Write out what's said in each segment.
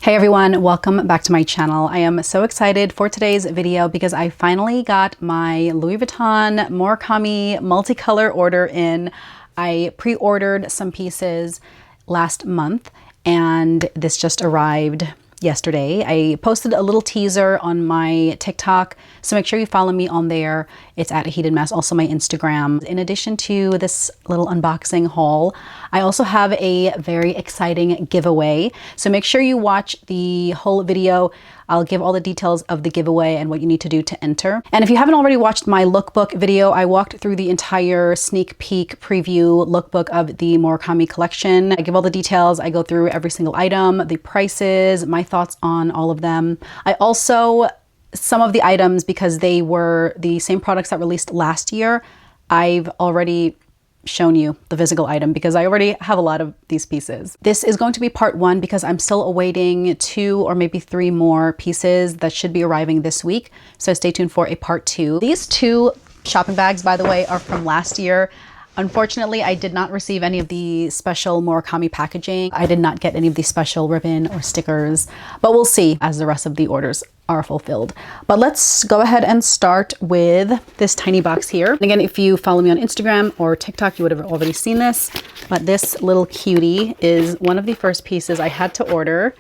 Hey everyone, welcome back to my channel. I am so excited for today's video because I finally got my Louis Vuitton Murakami Multicolor order in. I pre-ordered some pieces last month and this just arrived yesterday. I posted a little teaser on my TikTok, so make sure you follow me on there. It's at A Heated Mess, also my Instagram. In addition to this little unboxing haul, I also have a very exciting giveaway. So make sure you watch the whole video. I'll give all the details of the giveaway and what you need to do to enter. And if you haven't already watched my lookbook video, I walked through the entire sneak peek preview lookbook of the Murakami collection. I give all the details. I go through every single item, the prices, my thoughts on all of them. I also, some of the items, because they were the same products that released last year, I've already shown you the physical item because I already have a lot of these pieces. This is going to be part one because I'm still awaiting 2 or maybe 3 more pieces that should be arriving this week. So stay tuned for a part 2. These 2 shopping bags, by the way, are from last year. Unfortunately, I did not receive any of the special Murakami packaging. I did not get any of the special ribbon or stickers, but we'll see as the rest of the orders are fulfilled. But let's go ahead and start with this tiny box here. And again, if you follow me on Instagram or TikTok, you would have already seen this, but this little cutie is one of the first pieces I had to order,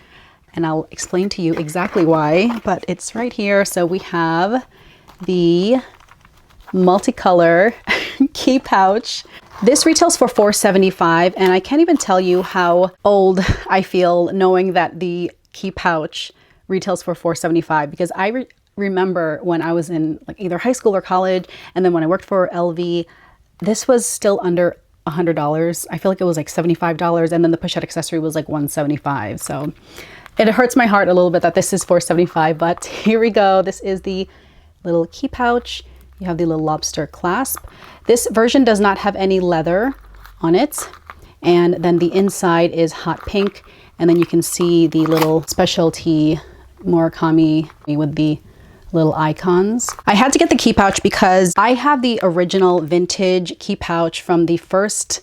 and I'll explain to you exactly why, but it's right here. So we have the multicolor key pouch. This retails for $4.75, and I can't even tell you how old I feel knowing that the key pouch retails for $4.75 because I remember when I was in like either high school or college, and then when I worked for LV, this was still under $100. I feel like it was like $75, and then the pochette accessory was like $175. So it hurts my heart a little bit that this is $4.75, but here we go. This is the little key pouch. You have the little lobster clasp. This version does not have any leather on it. And then the inside is hot pink. And then you can see the little specialty Murakami with the little icons. I had to get the key pouch because I have the original vintage key pouch from the first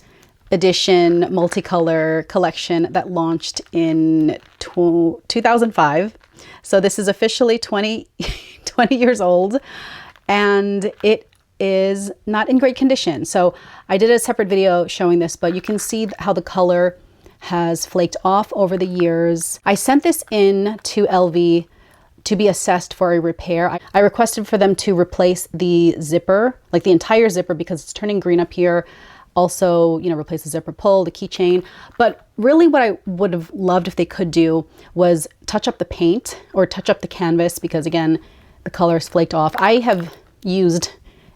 edition multicolor collection that launched in 2005. So this is officially 20 years old. And it is not in great condition. So I did a separate video showing this, but you can see how the color has flaked off over the years. I sent this in to LV to be assessed for a repair. I requested for them to replace the zipper, like the entire zipper, because it's turning green up here. Also, you know, replace the zipper pull, the keychain. But really what I would have loved if they could do was touch up the paint or touch up the canvas, because again, the color's flaked off. I have used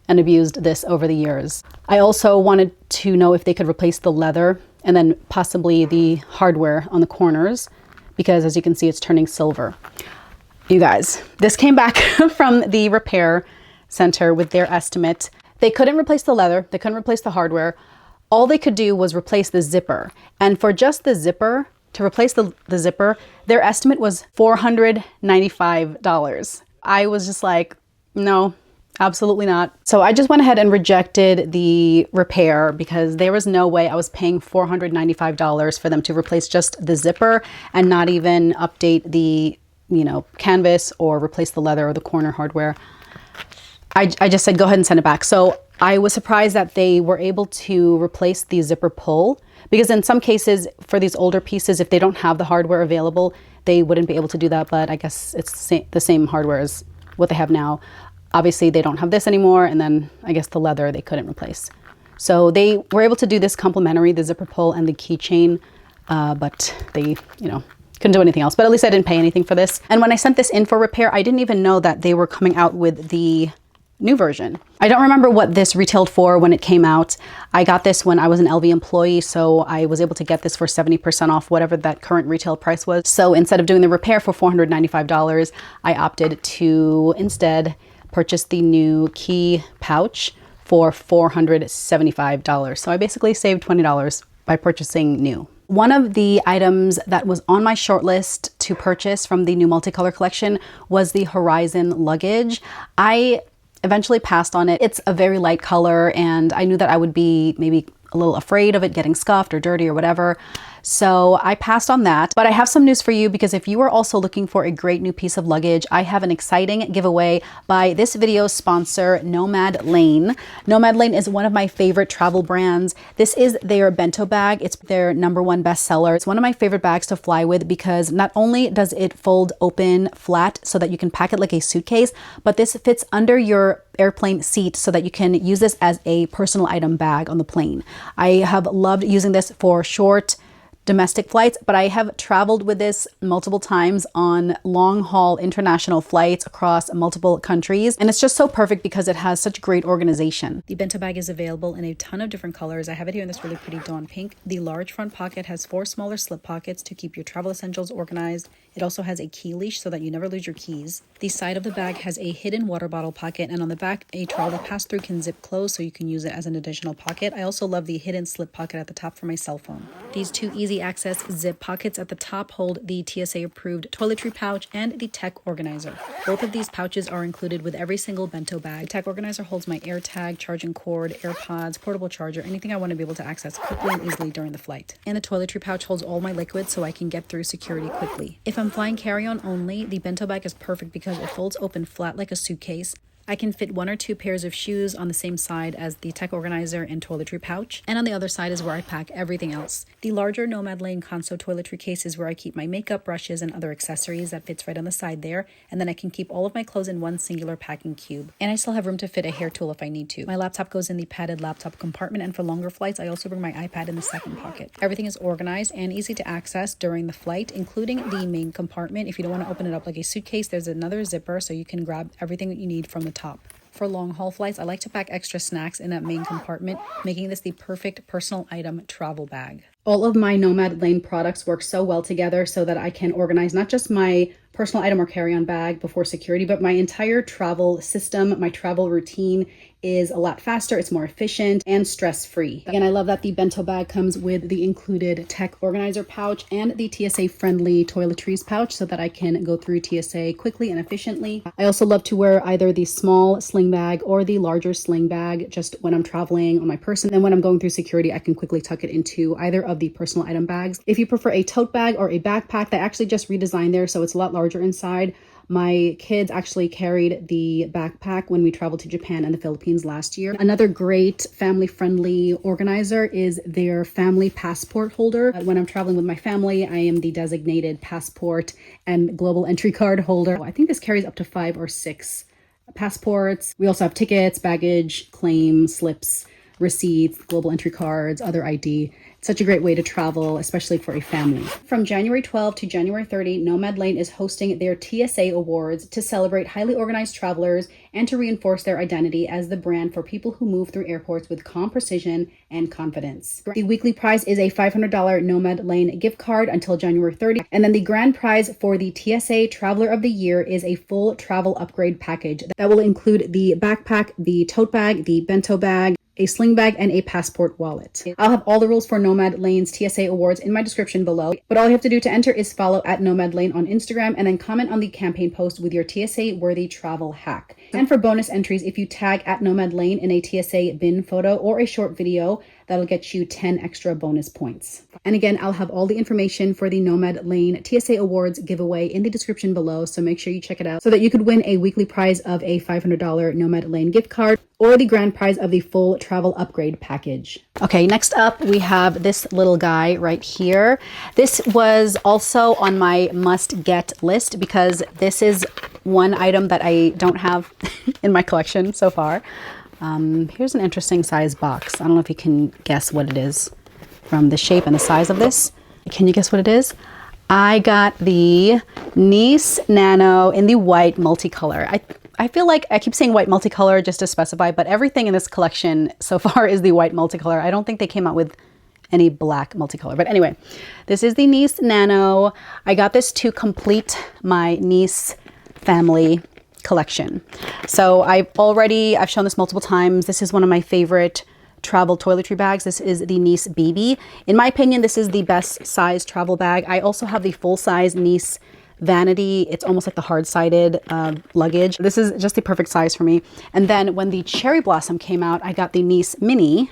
and abused this over the years. I also wanted to know if they could replace the leather and then possibly the hardware on the corners, because as you can see, it's turning silver. You guys, this came back from the repair center with their estimate. They couldn't replace the leather. They couldn't replace the hardware. All they could do was replace the zipper. And for just the zipper, to replace the zipper, their estimate was $495. I was just like, no, absolutely not. So I just went ahead and rejected the repair because there was no way I was paying $495 for them to replace just the zipper and not even update the, you know, canvas or replace the leather or the corner hardware. I just said, go ahead and send it back. So I was surprised that they were able to replace the zipper pull, because in some cases for these older pieces, if they don't have the hardware available, they wouldn't be able to do that, but I guess it's the same hardware as what they have now. Obviously, they don't have this anymore, and then I guess the leather they couldn't replace. So they were able to do this complimentary, the zipper pull and the keychain, but they, you know, couldn't do anything else. But at least I didn't pay anything for this. And when I sent this in for repair, I didn't even know that they were coming out with the new version. I don't remember what this retailed for when it came out. I got this when I was an LV employee, so I was able to get this for 70% off whatever that current retail price was. So instead of doing the repair for $495, I opted to instead purchase the new key pouch for $475. So I basically saved $20 by purchasing new. One of the items that was on my short list to purchase from the new multicolor collection was the Horizon luggage. I eventually passed on it. It's a very light color, and I knew that I would be maybe a little afraid of it getting scuffed or dirty or whatever. So I passed on that, but I have some news for you because if you are also looking for a great new piece of luggage, I have an exciting giveaway by this video's sponsor, Nomad Lane. Nomad Lane is one of my favorite travel brands. This is their bento bag. It's their #1 bestseller. It's one of my favorite bags to fly with because not only does it fold open flat so that you can pack it like a suitcase, but this fits under your airplane seat so that you can use this as a personal item bag on the plane. I have loved using this for short domestic flights, but I have traveled with this multiple times on long haul international flights across multiple countries. And it's just so perfect because it has such great organization. The bento bag is available in a ton of different colors. I have it here in this really pretty dawn pink. The large front pocket has 4 smaller slip pockets to keep your travel essentials organized. It also has a key leash so that you never lose your keys. The side of the bag has a hidden water bottle pocket, and on the back, a trolley pass-through can zip closed so you can use it as an additional pocket. I also love the hidden slip pocket at the top for my cell phone. These 2 easy access zip pockets at the top hold the TSA approved toiletry pouch and the tech organizer. Both of these pouches are included with every single bento bag. The tech organizer holds my AirTag, charging cord, AirPods, portable charger, anything I want to be able to access quickly and easily during the flight. And the toiletry pouch holds all my liquids so I can get through security quickly. If I'm flying carry-on only, the bento bag is perfect because it folds open flat like a suitcase. I can fit 1 or 2 pairs of shoes on the same side as the tech organizer and toiletry pouch, and on the other side is where I pack everything else. The larger Nomad Lane Conso toiletry case is where I keep my makeup, brushes, and other accessories. That fits right on the side there, and then I can keep all of my clothes in one singular packing cube. And I still have room to fit a hair tool if I need to. My laptop goes in the padded laptop compartment, and for longer flights, I also bring my iPad in the second pocket. Everything is organized and easy to access during the flight, including the main compartment. If you don't want to open it up like a suitcase, there's another zipper so you can grab everything that you need from the top. For long haul flights, I like to pack extra snacks in that main compartment, making this the perfect personal item travel bag. All of my Nomad Lane products work so well together so that I can organize not just my personal item or carry-on bag before security, but my entire travel system, my travel routine is a lot faster, it's more efficient and stress-free. Again, I love that the bento bag comes with the included tech organizer pouch and the TSA-friendly toiletries pouch so that I can go through TSA quickly and efficiently. I also love to wear either the small sling bag or the larger sling bag just when I'm traveling on my person. And when I'm going through security, I can quickly tuck it into either of the personal item bags. If you prefer a tote bag or a backpack, they actually just redesigned there, so it's a lot larger inside. My kids actually carried the backpack when we traveled to Japan and the Philippines last year. Another great family-friendly organizer is their family passport holder. When I'm traveling with my family, I am the designated passport and global entry card holder. I think this carries up to 5 or 6 passports. We also have tickets, baggage, claim slips, receipts, global entry cards, other ID. It's such a great way to travel, especially for a family. From January 12 to January 30, Nomad Lane is hosting their TSA Awards to celebrate highly organized travelers and to reinforce their identity as the brand for people who move through airports with calm precision and confidence. The weekly prize is a $500 Nomad Lane gift card until January 30, and then the grand prize for the TSA Traveler of the Year is a full travel upgrade package that will include the backpack, the tote bag, the bento bag, a sling bag, and a passport wallet. I'll have all the rules for Nomad Lane's TSA Awards in my description below, but all you have to do to enter is follow at Nomad Lane on Instagram and then comment on the campaign post with your TSA-worthy travel hack. And for bonus entries, if you tag at Nomad Lane in a TSA bin photo or a short video, that'll get you 10 extra bonus points. And again, I'll have all the information for the Nomad Lane TSA Awards giveaway in the description below, so make sure you check it out so that you could win a weekly prize of a $500 Nomad Lane gift card or the grand prize of the full travel upgrade package. Okay, next up we have this little guy right here. This was also on my must-get list because this is one item that I don't have in my collection so far. Here's an interesting size box. I don't know if you can guess what it is from the shape and the size of this. Can you guess what it is? I got the Nice Nano in the white multicolor. I feel like I keep saying white multicolor just to specify, but everything in this collection so far is the white multicolor. I don't think they came out with any black multicolor. But anyway, this is the Nice Nano. I got this to complete my Nice family collection. So I've shown this multiple times. This is one of my favorite travel toiletry bags. This is the Nice BB. In my opinion, this is the best size travel bag. I also have the full size Nice Vanity. It's almost like the hard-sided luggage. This is just the perfect size for me. And then when the Cherry Blossom came out, I got the Nice Mini,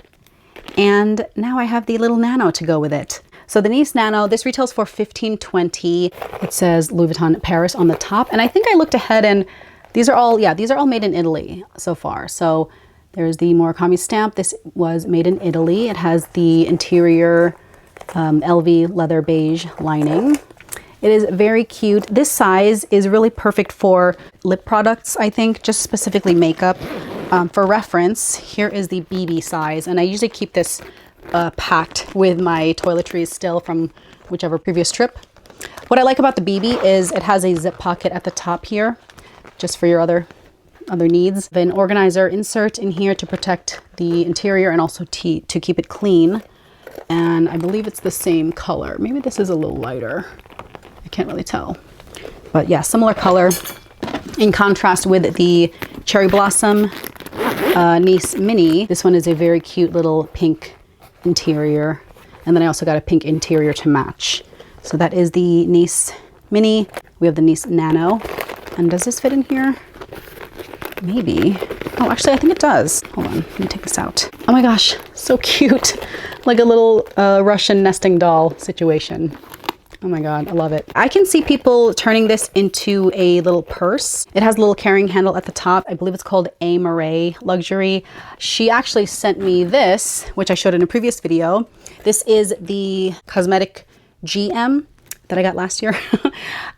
and now I have the little Nano to go with it. So the Nice Nano, this retails for $15.20. It says Louis Vuitton Paris on the top. And I think I looked ahead and these are all made in Italy so far. So there's the Murakami stamp. This was made in Italy. It has the interior LV leather beige lining. It is very cute. This size is really perfect for lip products, I think, just specifically makeup. For reference, here is the BB size, and I usually keep this packed with my toiletries still from whichever previous trip. What I like about the BB is it has a zip pocket at the top here, just for your other needs. An organizer insert in here to protect the interior and also to keep it clean. And I believe it's the same color. Maybe this is a little lighter. I can't really tell. But yeah, similar color. In contrast with the Cherry Blossom Nice Mini, this one is a very cute little pink interior. And then I also got a pink interior to match. So that is the Nice Mini. We have the Nice Nano. And does this fit in here? Maybe. Oh, actually, I think it does. Hold on, let me take this out. Oh my gosh, so cute. Like a little Russian nesting doll situation. Oh my God, I love it. I can see people turning this into a little purse. It has a little carrying handle at the top. I believe it's called A. Murray Luxury. She actually sent me this, which I showed in a previous video. This is the cosmetic GM that I got last year.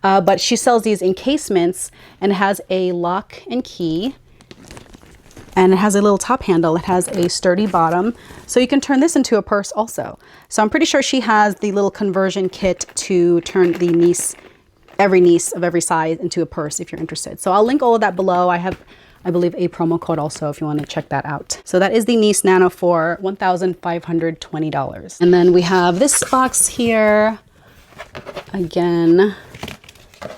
But she sells these encasements and it has a lock and key. And it has a little top handle. It has a sturdy bottom. So you can turn this into a purse also. So I'm pretty sure she has the little conversion kit to turn the Nice, every Nice of every size into a purse if you're interested. So I'll link all of that below. I have, I believe, a promo code also if you want to check that out. So that is the Nice Nano for $1,520. And then we have this box here. Again,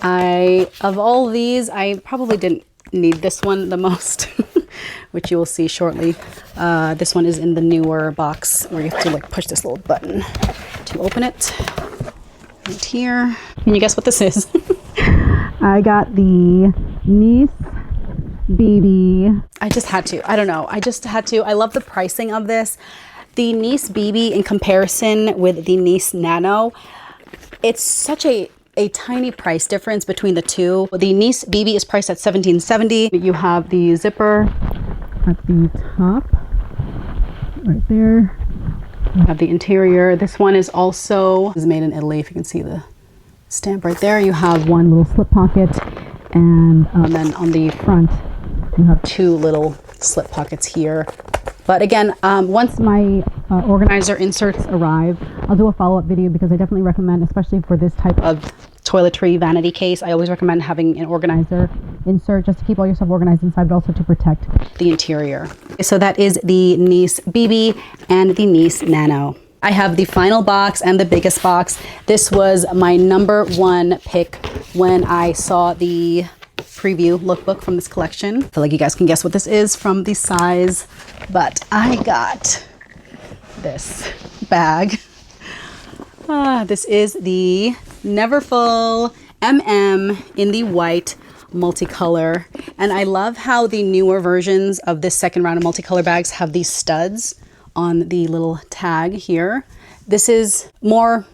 of all these, I probably didn't need this one the most. Which you will see shortly. This one is in the newer box where you have to like push this little button to open it. Right here. Can you guess what this is? I got the Nice BB. I just had to. I don't know. I just had to. I love the pricing of this. The Nice BB in comparison with the Nice Nano, it's such a tiny price difference between the two. The Nice BB is priced at $17.70. You have the zipper at the top, right there. You have the interior. This one is made in Italy, if you can see the stamp right there. You have one little slip pocket, and then on the front, you have two little slip pockets here. But again, once my organizer inserts arrive, I'll do a follow-up video because I definitely recommend, especially for this type of toiletry vanity case, I always recommend having an organizer insert just to keep all your stuff organized inside, but also to protect the interior. So that is the Nice BB and the Nice Nano. I have the final box and the biggest box. This was my #1 pick when I saw the preview lookbook from this collection. I feel like you guys can guess what this is from the size, but I got this bag. This is the Neverful MM in the white multicolor. And I love how the newer versions of this second round of multicolor bags have these studs on the little tag here. This is more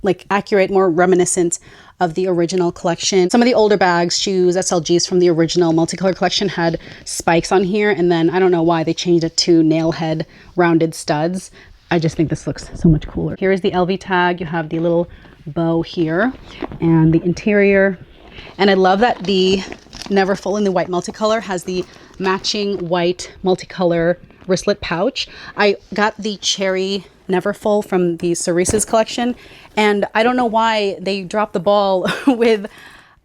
like accurate, more reminiscent of the original collection. Some of the older bags, shoes, SLGs from the original multicolor collection had spikes on here, and then I don't know why they changed it to nail head rounded studs. I just think this looks so much cooler. Here is the LV tag. You have the little bow here and the interior. And I love that the Neverful in the white multicolor has the matching white multicolor wristlet pouch. I got the cherry Neverful from the Cerises collection, and I don't know why they dropped the ball with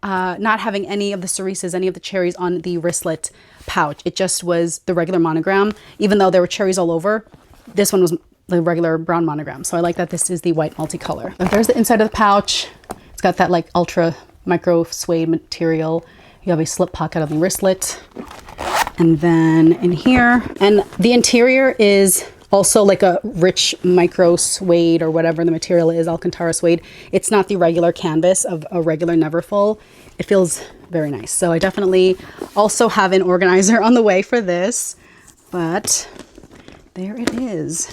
not having any of the Cerises, any of the cherries on the wristlet pouch. It just was the regular monogram, even though there were cherries all over. This one was the regular brown monogram. So I like that this is the white multicolor. So there's the inside of the pouch. It's got that like ultra micro suede material. You have a slip pocket on the wristlet. And then in here, and the interior is also like a rich micro suede or whatever the material is, Alcantara suede. It's not the regular canvas of a regular Neverfull. It feels very nice. So I definitely also have an organizer on the way for this, but there it is.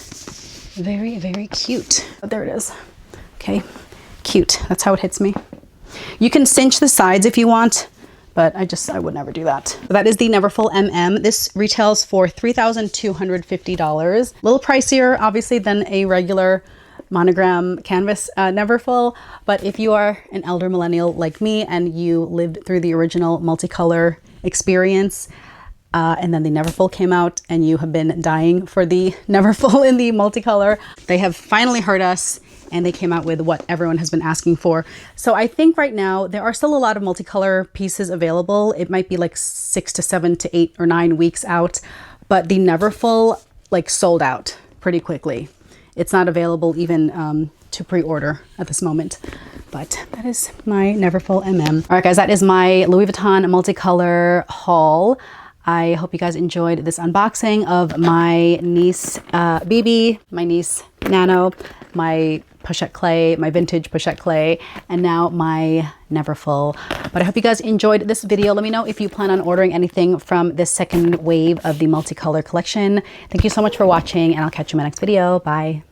Very, very cute. But there it is. Okay, cute. That's how it hits me. You can cinch the sides if you want, but I would never do that. So that is the Neverful MM. This retails for $3,250. A little pricier, obviously, than a regular monogram canvas Neverful. But if you are an elder millennial like me and you lived through the original multicolor experience, and then the Neverful came out and you have been dying for the Neverful in the multicolor, they have finally heard us and they came out with what everyone has been asking for. So I think right now there are still a lot of multicolor pieces available. It might be like 6 to 7 to 8 or 9 weeks out, but the Neverful like sold out pretty quickly. It's not available even to pre-order at this moment, but that is my Neverful MM. All right, guys, that is my Louis Vuitton multicolor haul. I hope you guys enjoyed this unboxing of my niece BB, my niece Nano, my pochette clay, my vintage pochette clay, and now my Neverful. But I hope you guys enjoyed this video. Let me know if you plan on ordering anything from this second wave of the multicolor collection. Thank you so much for watching, and I'll catch you in my next video. Bye.